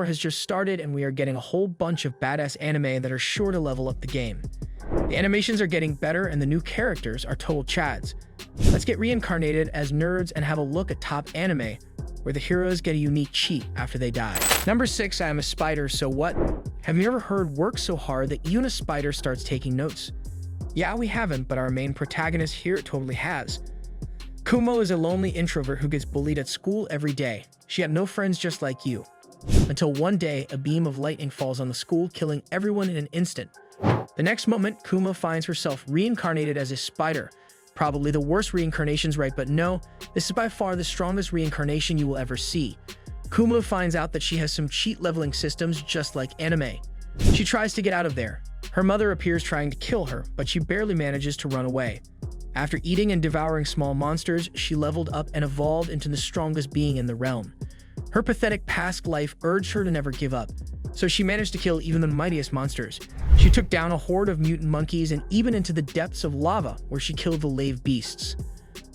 has just started and we are getting a whole bunch of badass anime that are sure to level up the game. The animations are getting better and the new characters are total chads. Let's get reincarnated as nerds and have a look at top anime where the heroes get a unique cheat after they die. Number 6, I am a spider, so what? Have you ever heard work so hard that even a spider starts taking notes? Yeah, we haven't, but our main protagonist here totally has. Kumo is a lonely introvert who gets bullied at school every day. She had no friends just like you. Until one day, a beam of lightning falls on the school, killing everyone in an instant. The next moment, Kumo finds herself reincarnated as a spider. Probably the worst reincarnations, right? But no, this is by far the strongest reincarnation you will ever see. Kumo finds out that she has some cheat leveling systems just like anime. She tries to get out of there. Her mother appears trying to kill her, but she barely manages to run away. After eating and devouring small monsters, she leveled up and evolved into the strongest being in the realm. Her pathetic past life urged her to never give up, so she managed to kill even the mightiest monsters. She took down a horde of mutant monkeys and even into the depths of lava, where she killed the lave beasts.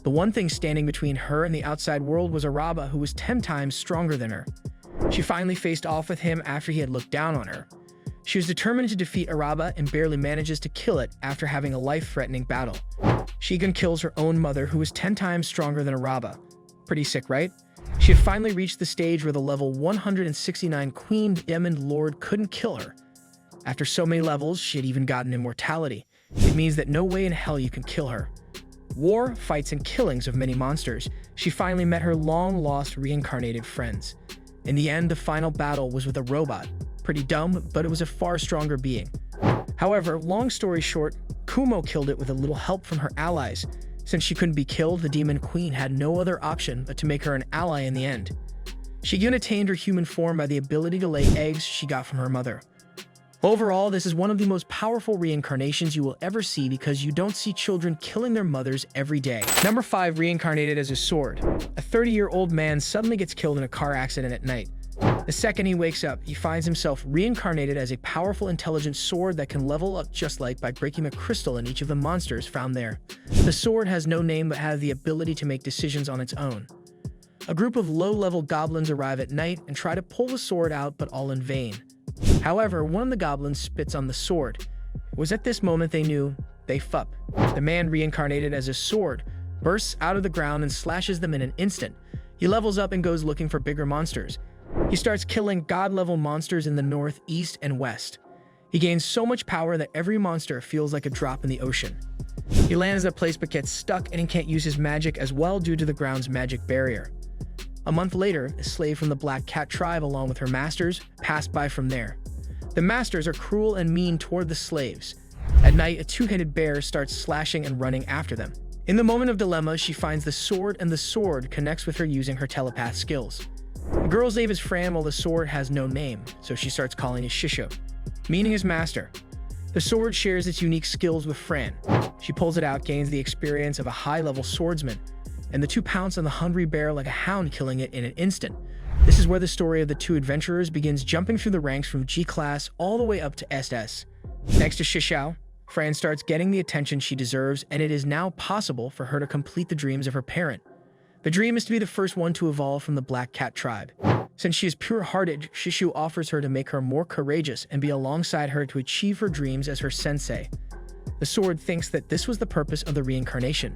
The one thing standing between her and the outside world was Araba, who was 10 times stronger than her. She finally faced off with him after he had looked down on her. She was determined to defeat Araba and barely manages to kill it after having a life-threatening battle. She even kills her own mother, who was 10 times stronger than Araba. Pretty sick, right? She had finally reached the stage where the level 169 Queen Demon Lord couldn't kill her. After so many levels, she had even gotten immortality. It means that no way in hell you can kill her. War, fights, and killings of many monsters, she finally met her long-lost reincarnated friends. In the end, the final battle was with a robot. Pretty dumb, but it was a far stronger being. However, long story short, Kumo killed it with a little help from her allies. Since she couldn't be killed, the Demon Queen had no other option but to make her an ally in the end. She even attained her human form by the ability to lay eggs she got from her mother. Overall, this is one of the most powerful reincarnations you will ever see because you don't see children killing their mothers every day. Number 5, reincarnated as a sword. A 30-year-old man suddenly gets killed in a car accident at night. The second he wakes up, he finds himself reincarnated as a powerful, intelligent sword that can level up just like by breaking a crystal in each of the monsters found there. The sword has no name but has the ability to make decisions on its own. A group of low-level goblins arrive at night and try to pull the sword out, but all in vain. However, one of the goblins spits on the sword. It was at this moment they knew they fucked. The man reincarnated as a sword bursts out of the ground and slashes them in an instant. He levels up and goes looking for bigger monsters. He starts killing god-level monsters in the north, east, and west. He gains so much power that every monster feels like a drop in the ocean. He lands at a place but gets stuck and he can't use his magic as well due to the ground's magic barrier. A month later, a slave from the Black Cat tribe along with her masters passed by from there. The masters are cruel and mean toward the slaves. At night, a two-headed bear starts slashing and running after them. In the moment of dilemma, she finds the sword and the sword connects with her using her telepath skills. The girl's name is Fran while the sword has no name, so she starts calling it Shisho, meaning his master. The sword shares its unique skills with Fran. She pulls it out, gains the experience of a high-level swordsman, and the two pounce on the hungry bear like a hound, killing it in an instant. This is where the story of the two adventurers begins, jumping through the ranks from G-class all the way up to SS. Next to Shishao, Fran starts getting the attention she deserves, and it is now possible for her to complete the dreams of her parent. The dream is to be the first one to evolve from the Black Cat tribe. Since she is pure-hearted, Shishu offers her to make her more courageous and be alongside her to achieve her dreams as her sensei. The sword thinks that this was the purpose of the reincarnation.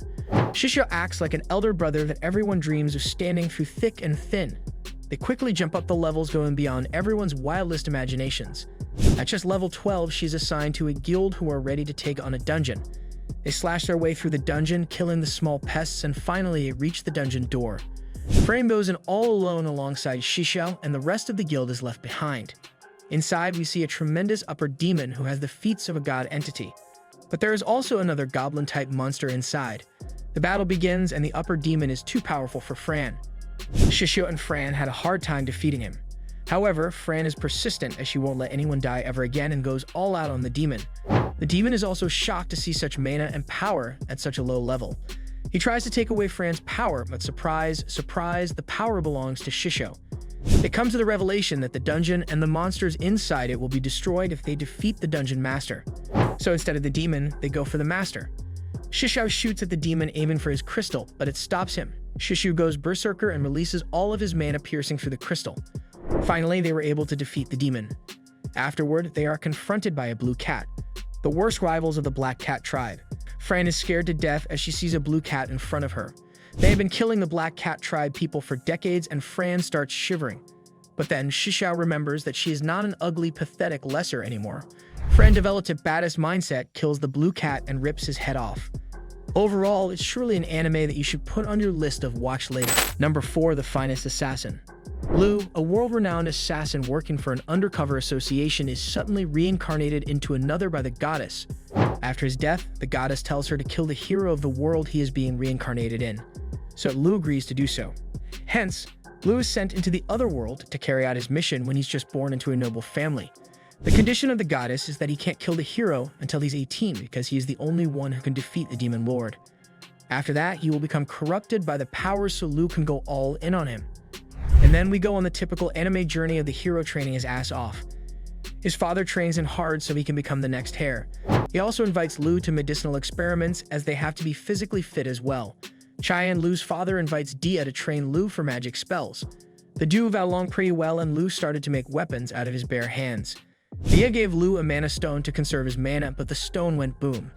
Shishu acts like an elder brother that everyone dreams of, standing through thick and thin. They quickly jump up the levels, going beyond everyone's wildest imaginations. At just level 12, she's assigned to a guild who are ready to take on a dungeon. They slash their way through the dungeon, killing the small pests, and finally reach the dungeon door. Frame goes in all alone alongside Shisho, and the rest of the guild is left behind. Inside, we see a tremendous upper demon who has the feats of a god entity. But there is also another goblin-type monster inside. The battle begins, and the upper demon is too powerful for Fran. Shisho and Fran had a hard time defeating him. However, Fran is persistent as she won't let anyone die ever again and goes all out on the demon. The demon is also shocked to see such mana and power at such a low level. He tries to take away Fran's power, but surprise, surprise, the power belongs to Shisho. It comes to the revelation that the dungeon and the monsters inside it will be destroyed if they defeat the dungeon master. So instead of the demon, they go for the master. Shisho shoots at the demon, aiming for his crystal, but it stops him. Shishu goes berserker and releases all of his mana, piercing through the crystal. Finally, they were able to defeat the demon. Afterward, they are confronted by a blue cat, the worst rivals of the Black Cat tribe. Fran is scared to death as she sees a blue cat in front of her. They have been killing the Black Cat tribe people for decades, and Fran starts shivering. But then Shishao remembers that she is not an ugly, pathetic lesser anymore. Fran develops a badass mindset, kills the blue cat, and rips his head off. Overall, it's surely an anime that you should put on your list of watch later. Number 4, The Finest Assassin. Lu, a world-renowned assassin working for an undercover association, is suddenly reincarnated into another by the goddess. After his death, the goddess tells her to kill the hero of the world he is being reincarnated in. So Lu agrees to do so. Hence, Lu is sent into the other world to carry out his mission when he's just born into a noble family. The condition of the goddess is that he can't kill the hero until he's 18 because he is the only one who can defeat the demon lord. After that, he will become corrupted by the powers so Lu can go all in on him. And then we go on the typical anime journey of the hero training his ass off. His father trains him hard so he can become the next heir. He also invites Lu to medicinal experiments as they have to be physically fit as well. Chai and Lu's father invites Dia to train Lu for magic spells. The duo got along pretty well, and Lu started to make weapons out of his bare hands. Dia gave Lu a mana stone to conserve his mana, but the stone went boom.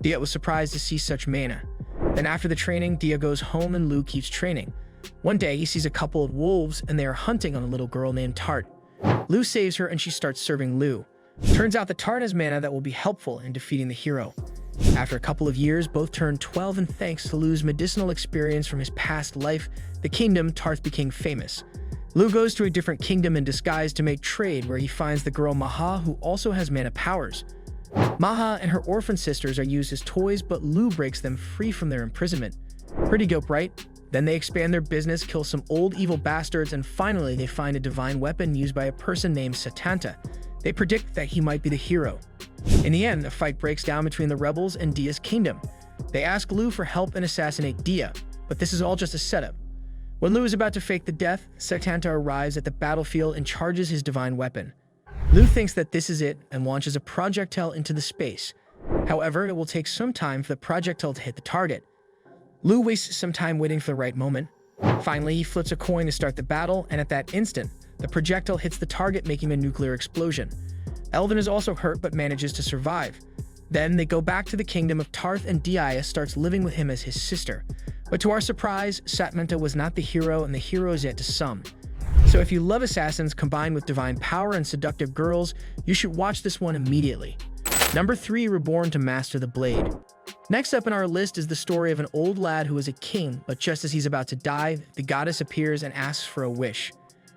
Dia was surprised to see such mana. Then after the training, Dia goes home and Lu keeps training. One day, he sees a couple of wolves and they are hunting on a little girl named Tart. Lu saves her and she starts serving Lu. Turns out that Tart has mana that will be helpful in defeating the hero. After a couple of years, both turned 12, and thanks to Lu's medicinal experience from his past life, the kingdom, Tarth became famous. Lu goes to a different kingdom in disguise to make trade, where he finds the girl Maha, who also has mana powers. Maha and her orphan sisters are used as toys, but Lu breaks them free from their imprisonment. Pretty dope, right? Then they expand their business, kill some old evil bastards, and finally they find a divine weapon used by a person named Satanta. They predict that he might be the hero. In the end, a fight breaks down between the rebels and Dia's kingdom. They ask Lu for help and assassinate Dia, but this is all just a setup. When Lu is about to fake the death, Satanta arrives at the battlefield and charges his divine weapon. Lu thinks that this is it and launches a projectile into the space. However, it will take some time for the projectile to hit the target. Lu wastes some time waiting for the right moment. Finally, he flips a coin to start the battle, and at that instant, the projectile hits the target, making a nuclear explosion. Elvin is also hurt but manages to survive. Then they go back to the kingdom of Tarth, and Dia starts living with him as his sister. But to our surprise, Satmenta was not the hero, and the hero is yet to some. So if you love assassins combined with divine power and seductive girls, you should watch this one immediately. Number 3, Reborn to Master the Blade. Next up in our list is the story of an old lad who is a king, but just as he's about to die, the goddess appears and asks for a wish.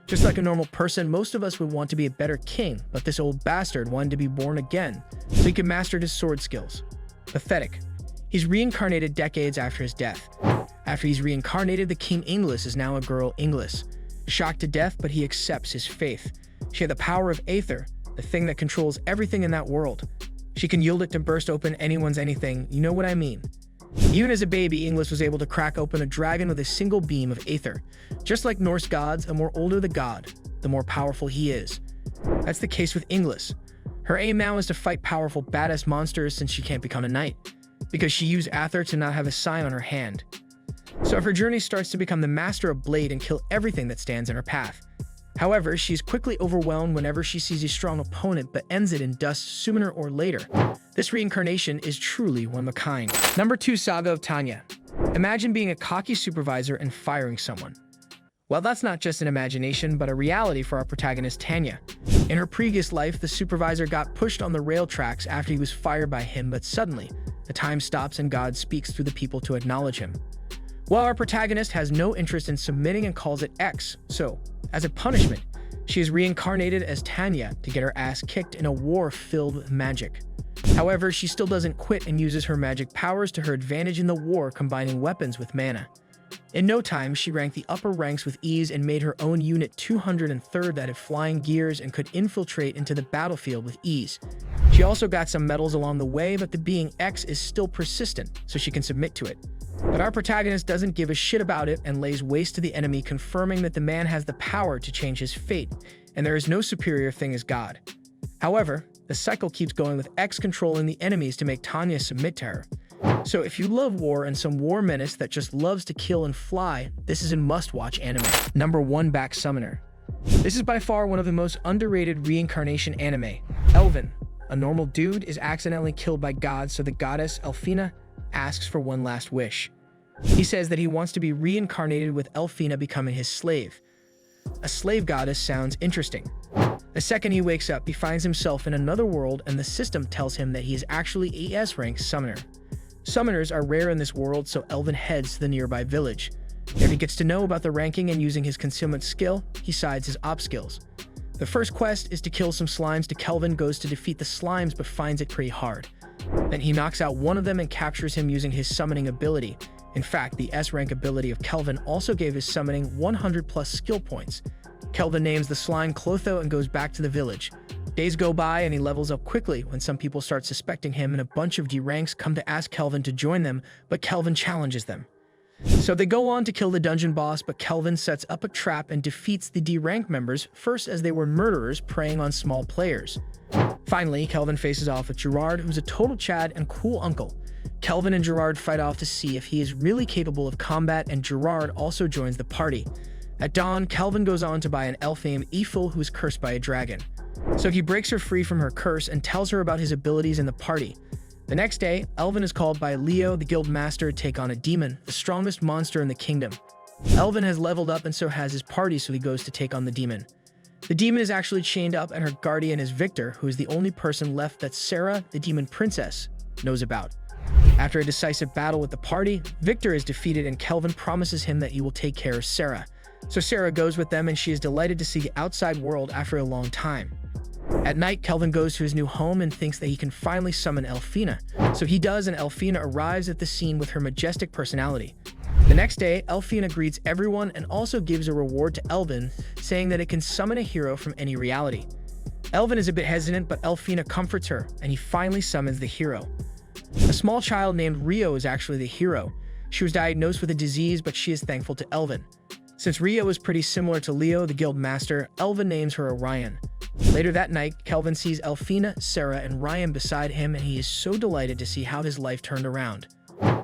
Just like a normal person, most of us would want to be a better king, but this old bastard wanted to be born again, so he could master his sword skills. Pathetic. He's reincarnated decades after his death. After he's reincarnated, the King Inglis is now a girl Inglis. Shocked to death, but he accepts his faith. She had the power of Aether, the thing that controls everything in that world. She can yield it to burst open anyone's anything, you know what I mean. Even as a baby, Inglis was able to crack open a dragon with a single beam of Aether. Just like Norse gods, the more older the god, the more powerful he is. That's the case with Inglis. Her aim now is to fight powerful badass monsters since she can't become a knight, because she used Aether to not have a sign on her hand. So her journey starts to become the master of blade and kill everything that stands in her path. However, she is quickly overwhelmed whenever she sees a strong opponent, but ends it in dust sooner or later. This reincarnation is truly one of a kind. Number 2, Saga of Tanya. Imagine being a cocky supervisor and firing someone. Well, that's not just an imagination, but a reality for our protagonist Tanya. In her previous life, the supervisor got pushed on the rail tracks after he was fired by him, but suddenly, the time stops and God speaks through the people to acknowledge him. Well, our protagonist has no interest in submitting and calls it X, so, as a punishment, she is reincarnated as Tanya to get her ass kicked in a war filled with magic. However, she still doesn't quit and uses her magic powers to her advantage in the war, combining weapons with mana. In no time, she ranked the upper ranks with ease and made her own unit 203rd that had flying gears and could infiltrate into the battlefield with ease. She also got some medals along the way, but the being X is still persistent, so she can submit to it. But our protagonist doesn't give a shit about it and lays waste to the enemy, confirming that the man has the power to change his fate, and there is no superior thing as God. However, the cycle keeps going with X controlling the enemies to make Tanya submit to her. So if you love war and some war menace that just loves to kill and fly, this is a must-watch anime. Number 1, Back Summoner. This is by far one of the most underrated reincarnation anime. Elvin, a normal dude, is accidentally killed by gods, so the goddess Elfina asks for one last wish. He says that he wants to be reincarnated, with Elfina becoming his slave. A slave goddess sounds interesting. The second he wakes up, he finds himself in another world, and the system tells him that he is actually a S-rank summoner. Summoners are rare in this world, so Elvin heads to the nearby village. There he gets to know about the ranking, and using his concealment skill, he sides his op skills. The first quest is to kill some slimes. Kelvin goes to defeat the slimes but finds it pretty hard. Then he knocks out one of them and captures him using his summoning ability. In fact, the S-rank ability of Kelvin also gave his summoning 100 plus skill points. Kelvin names the slime Clotho and goes back to the village. Days go by and he levels up quickly when some people start suspecting him, and a bunch of D-ranks come to ask Kelvin to join them, but Kelvin challenges them. So they go on to kill the dungeon boss, but Kelvin sets up a trap and defeats the D-rank members first, as they were murderers preying on small players. Finally, Kelvin faces off with Gerard, who's a total Chad and cool uncle. Kelvin and Gerard fight off to see if he is really capable of combat, and Gerard also joins the party. At dawn, Kelvin goes on to buy an elf named Eiffel, who is cursed by a dragon. So he breaks her free from her curse and tells her about his abilities in the party. The next day, Elvin is called by Leo, the guild master, to take on a demon, the strongest monster in the kingdom. Elvin has leveled up and so has his party, so he goes to take on the demon. The demon is actually chained up, and her guardian is Victor, who is the only person left that Sarah, the demon princess, knows about. After a decisive battle with the party, Victor is defeated, and Kelvin promises him that he will take care of Sarah. So Sarah goes with them, and she is delighted to see the outside world after a long time. At night, Kelvin goes to his new home and thinks that he can finally summon Elfina. So he does, and Elfina arrives at the scene with her majestic personality. The next day, Elfina greets everyone and also gives a reward to Elvin, saying that it can summon a hero from any reality. Elvin is a bit hesitant, but Elfina comforts her, and he finally summons the hero. A small child named Rio is actually the hero. She was diagnosed with a disease, but she is thankful to Elvin. Since Rio is pretty similar to Leo, the guild master, Elvin names her Orion. Later that night, Kelvin sees Elfina, Sarah, and Ryan beside him, and he is so delighted to see how his life turned around.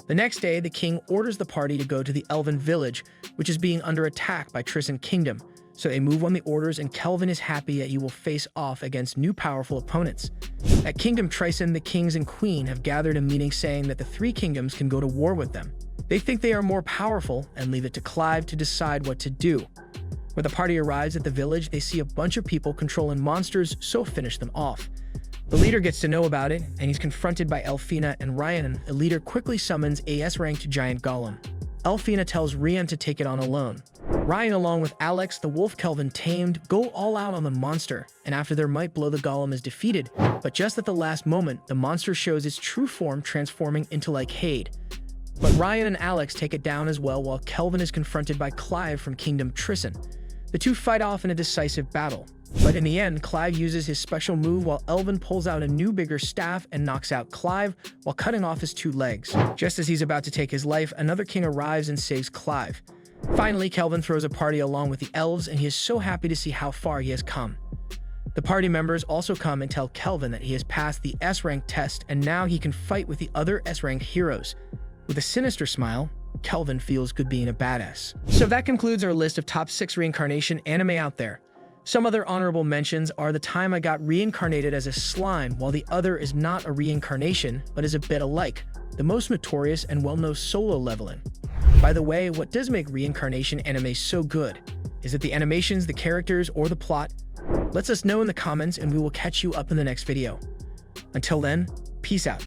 The next day, the king orders the party to go to the Elven village, which is being under attack by Tristan Kingdom. So they move on the orders, and Kelvin is happy that he will face off against new powerful opponents. At Kingdom Tristan, the kings and queen have gathered a meeting, saying that the three kingdoms can go to war with them. They think they are more powerful and leave it to Clive to decide what to do. When the party arrives at the village, they see a bunch of people controlling monsters, so finish them off. The leader gets to know about it, and he's confronted by Elfina and Ryan. The leader quickly summons a S-ranked giant golem. Elfina tells Ryan to take it on alone. Ryan, along with Alex, the wolf Kelvin tamed, go all out on the monster, and after their might blow, the golem is defeated. But just at the last moment, the monster shows its true form, transforming into like Hade. But Ryan and Alex take it down as well, while Kelvin is confronted by Clive from Kingdom Tristan. The two fight off in a decisive battle. But in the end, Clive uses his special move, while Elvin pulls out a new bigger staff and knocks out Clive while cutting off his two legs. Just as he's about to take his life, another king arrives and saves Clive. Finally, Kelvin throws a party along with the elves, and he is so happy to see how far he has come. The party members also come and tell Kelvin that he has passed the S-rank test, and now he can fight with the other S-rank heroes. With a sinister smile, Kelvin feels good being a badass. So that concludes our list of top 6 reincarnation anime out there. Some other honorable mentions are the time I got reincarnated as a slime, while the other is not a reincarnation, but is a bit alike, the most notorious and well-known solo leveling. By the way, what does make reincarnation anime so good? Is it the animations, the characters, or the plot? Let us know in the comments, and we will catch you up in the next video. Until then, peace out.